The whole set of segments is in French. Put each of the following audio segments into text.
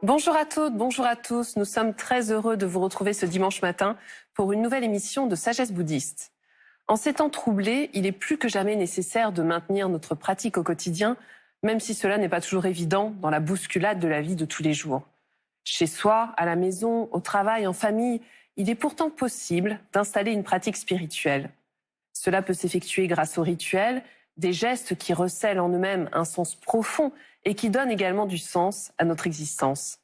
Bonjour à toutes, bonjour à tous. Nous sommes très heureux de vous retrouver ce dimanche matin pour une nouvelle émission de Sagesse bouddhiste. En ces temps troublés, il est plus que jamais nécessaire de maintenir notre pratique au quotidien, même si cela n'est pas toujours évident dans la bousculade de la vie de tous les jours. Chez soi, à la maison, au travail, en famille, il est pourtant possible d'installer une pratique spirituelle. Cela peut s'effectuer grâce aux rituels, des gestes qui recèlent en eux-mêmes un sens profond et qui donnent également du sens à notre existence.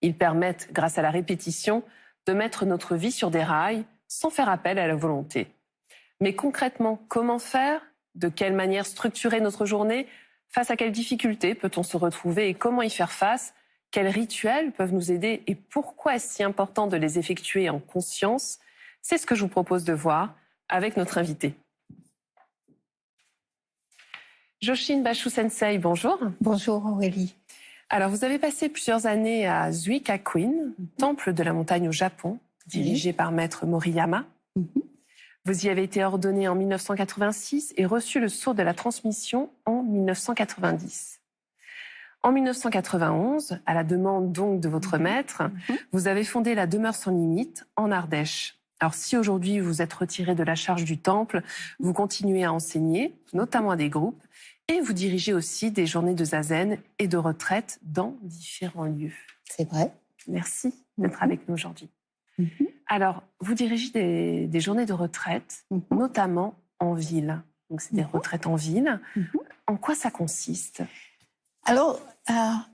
Ils permettent, grâce à la répétition, de mettre notre vie sur des rails sans faire appel à la volonté. Mais concrètement, comment faire? De quelle manière structurer notre journée? Face à quelles difficultés peut-on se retrouver et comment y faire face? Quels rituels peuvent nous aider et pourquoi est-ce si important de les effectuer en conscience? C'est ce que je vous propose de voir avec notre invité. Joshin Basho Sensei, bonjour. Bonjour Aurélie. Alors, vous avez passé plusieurs années à Zuikakuin, temple de la montagne au Japon, dirigé par maître Moriyama. Vous y avez été ordonné en 1986 et reçu le sceau de la transmission en 1990. En 1991, à la demande donc de votre maître, vous avez fondé la demeure sans limite en Ardèche. Alors, si aujourd'hui vous êtes retiré de la charge du temple, vous continuez à enseigner, notamment à des groupes, et vous dirigez aussi des journées de zazen et de retraite dans différents lieux. C'est vrai. Merci d'être avec nous aujourd'hui. Alors, vous dirigez des journées de retraite, notamment en ville. Donc, c'est des retraites en ville. En quoi ça consiste? Alors,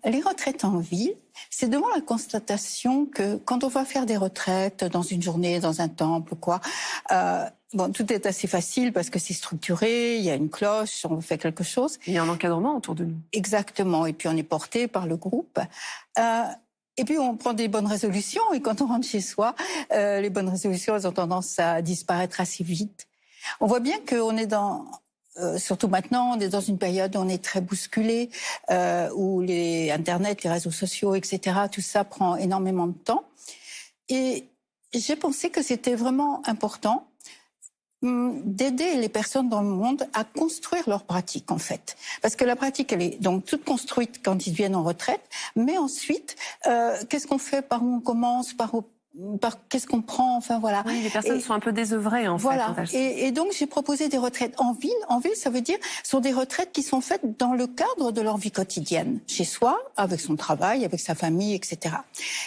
les retraites en ville, c'est devant la constatation que quand on va faire des retraites dans une journée, dans un temple, bon, tout est assez facile parce que c'est structuré, il y a une cloche, on fait quelque chose. Il y a un encadrement autour de nous. Exactement, et puis on est porté par le groupe. Et puis on prend des bonnes résolutions, et quand on rentre chez soi, les bonnes résolutions, elles ont tendance à disparaître assez vite. On voit bien qu'on est surtout maintenant, on est dans une période où on est très bousculé, où Internet, les réseaux sociaux, etc., tout ça prend énormément de temps. Et j'ai pensé que c'était vraiment important d'aider les personnes dans le monde à construire leur pratique, en fait. Parce que la pratique, elle est donc toute construite quand ils viennent en retraite, mais ensuite, qu'est-ce qu'on fait, par où on commence, par qu'est-ce qu'on prend, enfin voilà. Oui, les personnes sont un peu désœuvrées en fait. Voilà. Et donc j'ai proposé des retraites en ville. En ville, ça veut dire sont des retraites qui sont faites dans le cadre de leur vie quotidienne, chez soi, avec son travail, avec sa famille, etc.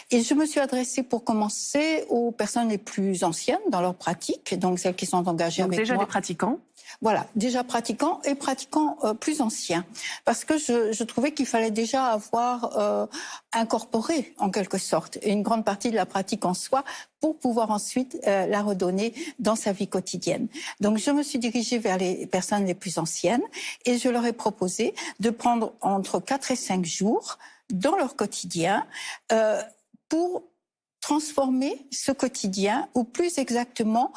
Et je me suis adressée pour commencer aux personnes les plus anciennes dans leur pratique, donc celles qui sont engagées avec moi. Déjà des pratiquants. Voilà, déjà pratiquants et pratiquants plus anciens. Parce que je trouvais qu'il fallait déjà avoir incorporé, en quelque sorte, une grande partie de la pratique en soi pour pouvoir ensuite la redonner dans sa vie quotidienne. Donc je me suis dirigée vers les personnes les plus anciennes et je leur ai proposé de prendre entre 4 et 5 jours dans leur quotidien pour transformer ce quotidien, ou plus exactement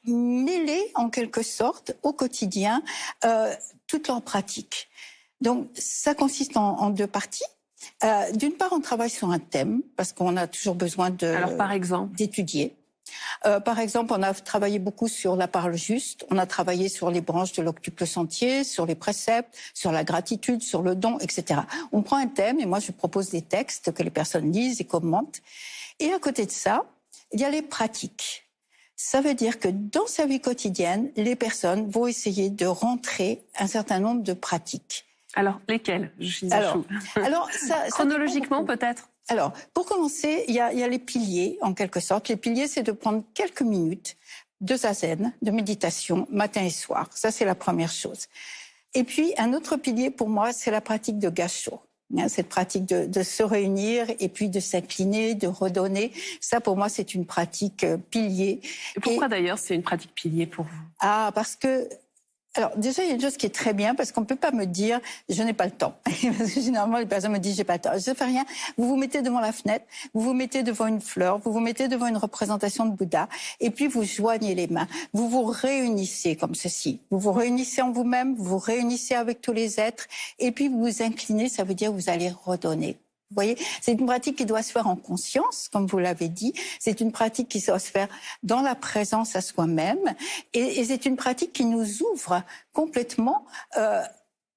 mêler en quelque sorte au quotidien toute leur pratique. Donc ça consiste en 2 parties. D'une part, on travaille sur un thème parce qu'on a toujours besoin d'étudier. Par exemple, on a travaillé beaucoup sur la parole juste, on a travaillé sur les branches de l'octuple sentier, sur les préceptes, sur la gratitude, sur le don, etc. On prend un thème et moi je propose des textes que les personnes lisent et commentent. Et à côté de ça, il y a les pratiques. Ça veut dire que dans sa vie quotidienne, les personnes vont essayer de rentrer un certain nombre de pratiques. Alors, lesquelles? Chronologiquement, peut-être? Alors, pour commencer, il y a les piliers, en quelque sorte. Les piliers, c'est de prendre quelques minutes de zazen, de méditation, matin et soir. Ça, c'est la première chose. Et puis, un autre pilier, pour moi, c'est la pratique de gassho. Cette pratique de se réunir et puis de s'incliner, de redonner. Ça, pour moi, c'est une pratique pilier. Et pourquoi d'ailleurs c'est une pratique pilier pour vous? Ah, parce que... Alors, déjà, il y a une chose qui est très bien, parce qu'on ne peut pas me dire « je n'ai pas le temps ». Parce que généralement, les personnes me disent « j'ai pas le temps ». Je ne fais rien. Vous vous mettez devant la fenêtre, vous vous mettez devant une fleur, vous vous mettez devant une représentation de Bouddha, et puis vous joignez les mains. Vous vous réunissez comme ceci. Vous vous réunissez en vous-même, vous vous réunissez avec tous les êtres, et puis vous vous inclinez, ça veut dire que vous allez redonner. Vous voyez, c'est une pratique qui doit se faire en conscience, comme vous l'avez dit. C'est une pratique qui doit se faire dans la présence à soi-même. Et c'est une pratique qui nous ouvre complètement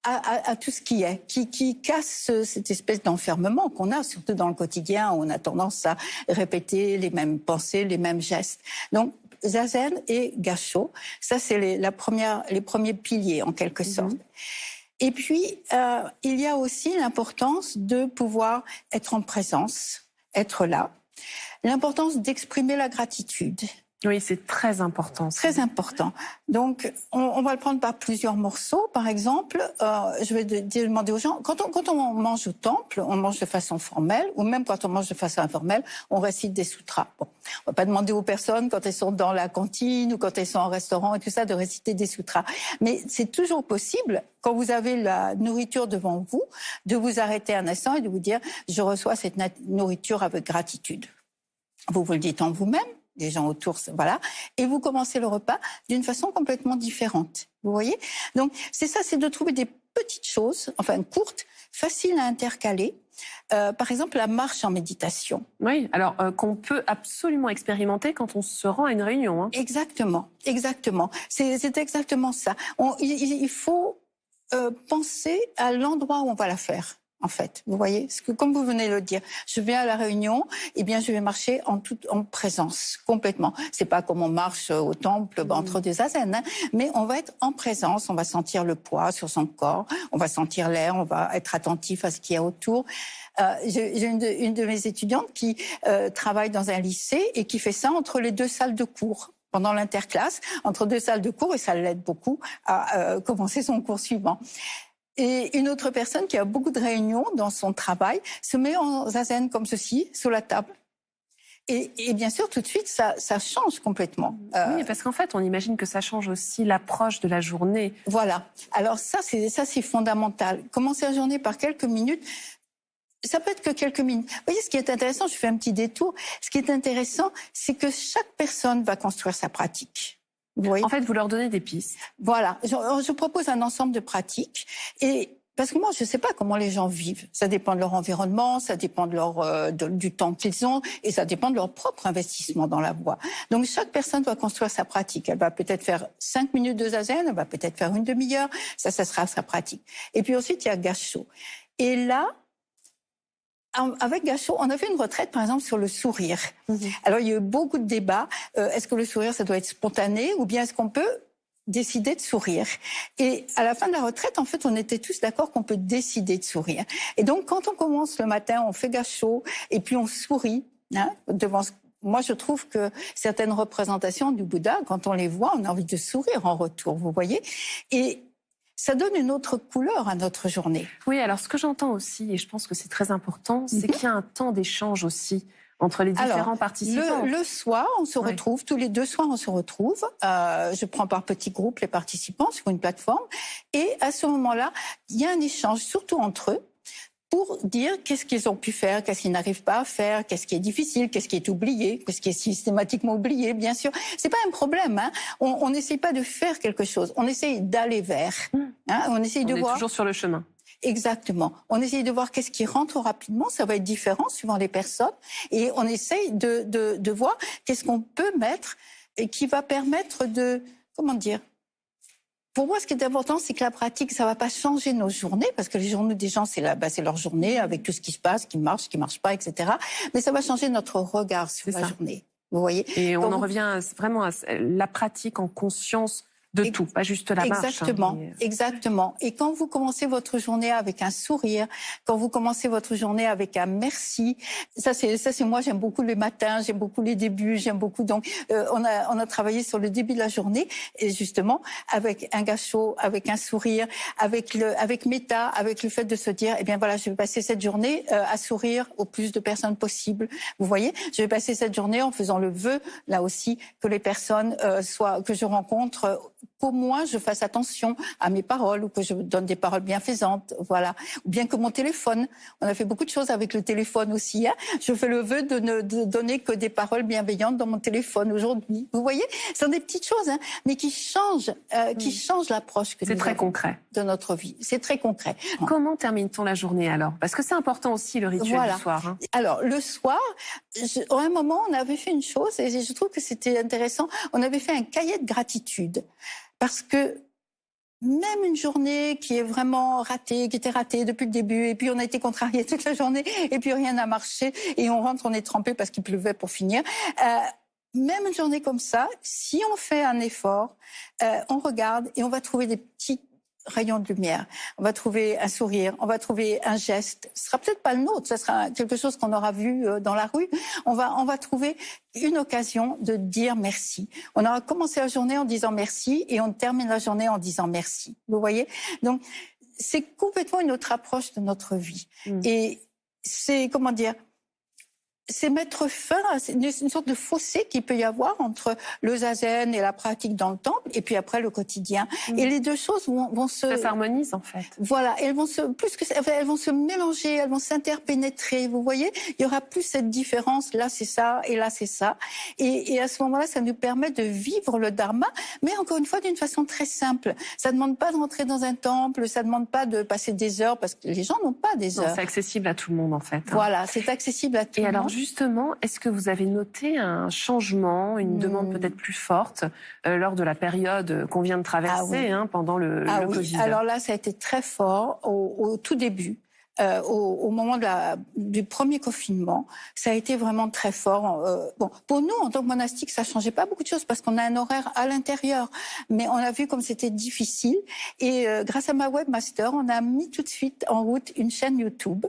à tout ce qui est, qui casse cette espèce d'enfermement qu'on a, surtout dans le quotidien, où on a tendance à répéter les mêmes pensées, les mêmes gestes. Donc, Zazen et Gasho, ça c'est les premiers piliers en quelque sorte. Et puis, il y a aussi l'importance de pouvoir être en présence, être là. L'importance d'exprimer la gratitude. Oui, c'est très important. Très important. Donc, on va le prendre par plusieurs morceaux. Par exemple, je vais demander aux gens, quand on mange au temple, on mange de façon formelle, ou même quand on mange de façon informelle, on récite des sutras. Bon, on va pas demander aux personnes, quand elles sont dans la cantine ou quand elles sont en restaurant et tout ça, de réciter des sutras. Mais c'est toujours possible, quand vous avez la nourriture devant vous, de vous arrêter un instant et de vous dire, je reçois cette nourriture avec gratitude. Vous le dites en vous-même. Les gens autour, voilà. Et vous commencez le repas d'une façon complètement différente. Vous voyez? Donc, c'est ça, c'est de trouver des petites choses, enfin courtes, faciles à intercaler. Par exemple, la marche en méditation. Oui, alors qu'on peut absolument expérimenter quand on se rend à une réunion. Hein. Exactement, exactement. C'est exactement ça. Il faut penser à l'endroit où on va la faire. En fait, vous voyez, parce que comme vous venez de le dire, je viens à la réunion, eh bien, je vais marcher en présence, complètement. C'est pas comme on marche au temple, entre deux zazen, hein, mais on va être en présence, on va sentir le poids sur son corps, on va sentir l'air, on va être attentif à ce qu'il y a autour. J'ai une de mes étudiantes qui travaille dans un lycée et qui fait ça entre les deux salles de cours. Pendant l'interclasse, entre deux salles de cours, et ça l'aide beaucoup à commencer son cours suivant. Et une autre personne qui a beaucoup de réunions dans son travail se met en zazen comme ceci, sous la table. Et bien sûr, tout de suite, ça change complètement. Oui, parce qu'en fait, on imagine que ça change aussi l'approche de la journée. Voilà. Alors ça, c'est fondamental. Commencer la journée par quelques minutes. Ça peut être que quelques minutes. Vous voyez, ce qui est intéressant, je fais un petit détour. Ce qui est intéressant, c'est que chaque personne va construire sa pratique. En fait, vous leur donnez des pistes. Voilà. Je propose un ensemble de pratiques. Et parce que moi, je ne sais pas comment les gens vivent. Ça dépend de leur environnement, ça dépend du temps qu'ils ont, et ça dépend de leur propre investissement dans la voix. Donc, chaque personne doit construire sa pratique. Elle va peut-être faire 5 minutes de zazen, elle va peut-être faire une demi-heure. Ça sera sa pratique. Et puis ensuite, il y a Gasho. Et là, avec Gasho, on a fait une retraite, par exemple, sur le sourire. Alors, il y a eu beaucoup de débats. Est-ce que le sourire, ça doit être spontané ou bien est-ce qu'on peut décider de sourire? Et à la fin de la retraite, en fait, on était tous d'accord qu'on peut décider de sourire. Et donc, quand on commence le matin, on fait Gasho et puis on sourit devant ce... Moi, je trouve que certaines représentations du Bouddha, quand on les voit, on a envie de sourire en retour, vous voyez? Et ça donne une autre couleur à notre journée. Oui, alors ce que j'entends aussi, et je pense que c'est très important, c'est qu'il y a un temps d'échange aussi entre les différents participants. Le soir, on se retrouve, tous les 2 soirs, on se retrouve. Je prends par petits groupes les participants sur une plateforme. Et à ce moment-là, il y a un échange, surtout entre eux, pour dire qu'est-ce qu'ils ont pu faire, qu'est-ce qu'ils n'arrivent pas à faire, qu'est-ce qui est difficile, qu'est-ce qui est oublié, qu'est-ce qui est systématiquement oublié, bien sûr. C'est pas un problème, hein. On n'essaye pas de faire quelque chose, on essaye d'aller vers. Hein. On essaye de voir. On est toujours sur le chemin. Exactement. On essaye de voir qu'est-ce qui rentre rapidement, ça va être différent suivant les personnes, et on essaye de voir qu'est-ce qu'on peut mettre et qui va permettre de, comment dire, pour moi, ce qui est important, c'est que la pratique, ça va pas changer nos journées, parce que les journées des gens, c'est leur journée, avec tout ce qui se passe, qui marche pas, etc. Mais ça va changer notre regard sur la journée. Vous voyez? Et on en revient vraiment à la pratique en conscience de tout, pas juste la marche. Exactement, exactement. Et quand vous commencez votre journée avec un sourire, quand vous commencez votre journée avec un merci, ça c'est moi, j'aime beaucoup les matins, j'aime beaucoup les débuts, j'aime beaucoup. Donc on a travaillé sur le début de la journée, et justement avec un Gasho, avec un sourire, avec Metta, avec le fait de se dire, eh bien voilà, je vais passer cette journée à sourire au plus de personnes possible. Vous voyez, je vais passer cette journée en faisant le vœu là aussi que les personnes que je rencontre pour moi, je fasse attention à mes paroles ou que je donne des paroles bienfaisantes, voilà. Ou bien que mon téléphone, on a fait beaucoup de choses avec le téléphone aussi. Hein. Je fais le vœu de ne donner que des paroles bienveillantes dans mon téléphone aujourd'hui. Vous voyez, ce sont des petites choses, hein, mais qui changent l'approche que nous très avons concret de notre vie. C'est très concret. Comment termine-t-on la journée alors? Parce que c'est important aussi le rituel du soir. Hein. Alors le soir, à un moment, on avait fait une chose et je trouve que c'était intéressant. On avait fait un cahier de gratitude. Parce que même une journée qui est vraiment ratée, qui était ratée depuis le début, et puis on a été contrarié toute la journée, et puis rien n'a marché, et on rentre, on est trempé parce qu'il pleuvait pour finir. Même une journée comme ça, si on fait un effort, on regarde et on va trouver des petits rayons de lumière. On va trouver un sourire, on va trouver un geste. Ce sera peut-être pas le nôtre, ce sera quelque chose qu'on aura vu dans la rue. On va trouver une occasion de dire merci. On aura commencé la journée en disant merci et on termine la journée en disant merci. Vous voyez? Donc, c'est complètement une autre approche de notre vie. Et c'est, comment dire, c'est mettre fin à une sorte de fossé qu'il peut y avoir entre le zazen et la pratique dans le temple, et puis après le quotidien. Et les deux choses vont se... Ça s'harmonise en fait. Voilà, elles vont se mélanger, elles vont s'interpénétrer. Vous voyez, il y aura plus cette différence. Là c'est ça et là c'est ça. Et à ce moment-là, ça nous permet de vivre le dharma, mais encore une fois d'une façon très simple. Ça demande pas de rentrer dans un temple, ça demande pas de passer des heures parce que les gens n'ont pas des heures. C'est accessible à tout le monde en fait. Voilà, c'est accessible à tout le monde. Et alors justement, est-ce que vous avez noté un changement, une demande peut-être plus forte lors de la période qu'on vient de traverser pendant le Covid? Alors là, ça a été très fort au tout début. Au moment du premier confinement, ça a été vraiment très fort. Bon, pour nous, en tant que monastique, ça changeait pas beaucoup de choses parce qu'on a un horaire à l'intérieur. Mais on a vu comme c'était difficile. Et grâce à ma webmaster, on a mis tout de suite en route une chaîne YouTube.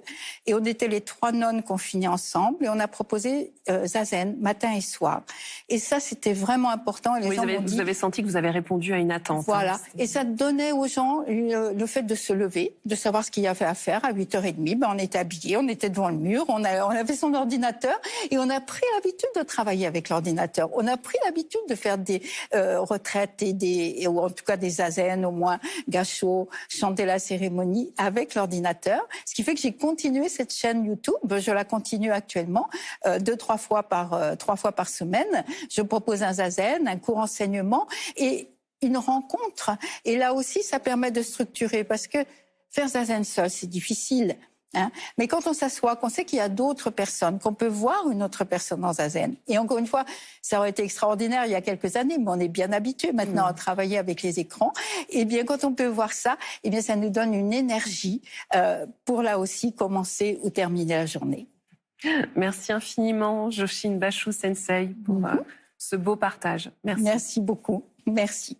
Et on était les 3 nonnes confinées ensemble. Et on a proposé Zazen, matin et soir. Et ça, c'était vraiment important. Et les gens m'ont dit, vous avez senti que vous avez répondu à une attente. Voilà. Hein, et ça donnait aux gens le fait de se lever, de savoir ce qu'il y avait à faire à 8h30. On était habillés, on était devant le mur, on avait son ordinateur et on a pris l'habitude de travailler avec l'ordinateur. On a pris l'habitude de faire des retraites ou en tout cas des zazen, au moins gacho, chanter la cérémonie avec l'ordinateur. Ce qui fait que j'ai continué cette chaîne YouTube. Je la continue actuellement 3 fois par semaine. Je propose un zazen, un court enseignement et une rencontre. Et là aussi, ça permet de structurer parce que faire zazen seul, c'est difficile. Hein. Mais quand on s'assoit, qu'on sait qu'il y a d'autres personnes, qu'on peut voir une autre personne en zazen. Et encore une fois, ça aurait été extraordinaire il y a quelques années, mais on est bien habitué maintenant à travailler avec les écrans. Et bien, quand on peut voir ça, eh bien, ça nous donne une énergie pour là aussi commencer ou terminer la journée. Merci infiniment, Joshin Basho Sensei, pour ce beau partage. Merci. Merci beaucoup. Merci.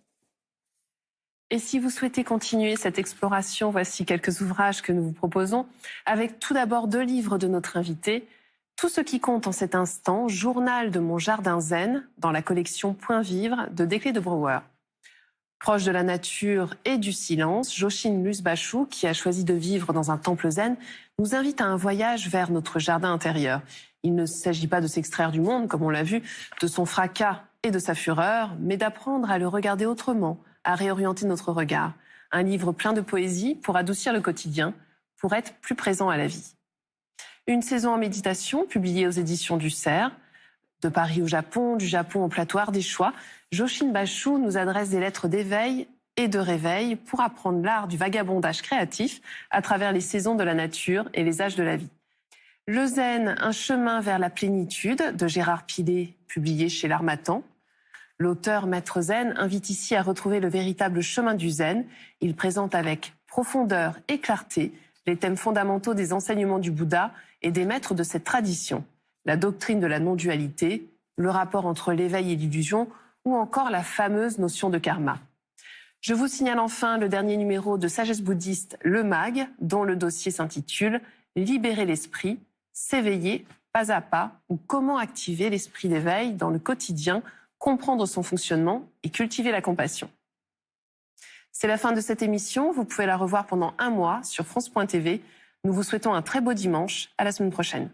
Et si vous souhaitez continuer cette exploration, voici quelques ouvrages que nous vous proposons, avec tout d'abord 2 livres de notre invité. Tout ce qui compte en cet instant, Journal de mon jardin zen, dans la collection Point Vivre de Desclés de Brouwer. Proche de la nature et du silence, Joshin Basho, qui a choisi de vivre dans un temple zen, nous invite à un voyage vers notre jardin intérieur. Il ne s'agit pas de s'extraire du monde, comme on l'a vu, de son fracas et de sa fureur, mais d'apprendre à le regarder autrement, à réorienter notre regard. Un livre plein de poésie pour adoucir le quotidien, pour être plus présent à la vie. Une saison en méditation, publiée aux éditions du Cerf. De Paris au Japon, du Japon au plateau Ardéchois, Joshin Basho nous adresse des lettres d'éveil et de réveil pour apprendre l'art du vagabondage créatif à travers les saisons de la nature et les âges de la vie. Le Zen, un chemin vers la plénitude, de Gérard Pilet, publié chez l'Harmattan. L'auteur Maître Zen invite ici à retrouver le véritable chemin du Zen. Il présente avec profondeur et clarté les thèmes fondamentaux des enseignements du Bouddha et des maîtres de cette tradition. La doctrine de la non-dualité, le rapport entre l'éveil et l'illusion ou encore la fameuse notion de karma. Je vous signale enfin le dernier numéro de Sagesse bouddhiste, le MAG, dont le dossier s'intitule « Libérer l'esprit, s'éveiller pas à pas ou comment activer l'esprit d'éveil dans le quotidien » comprendre son fonctionnement et cultiver la compassion. C'est la fin de cette émission. Vous pouvez la revoir pendant 1 mois sur France.tv. Nous vous souhaitons un très beau dimanche. À la semaine prochaine.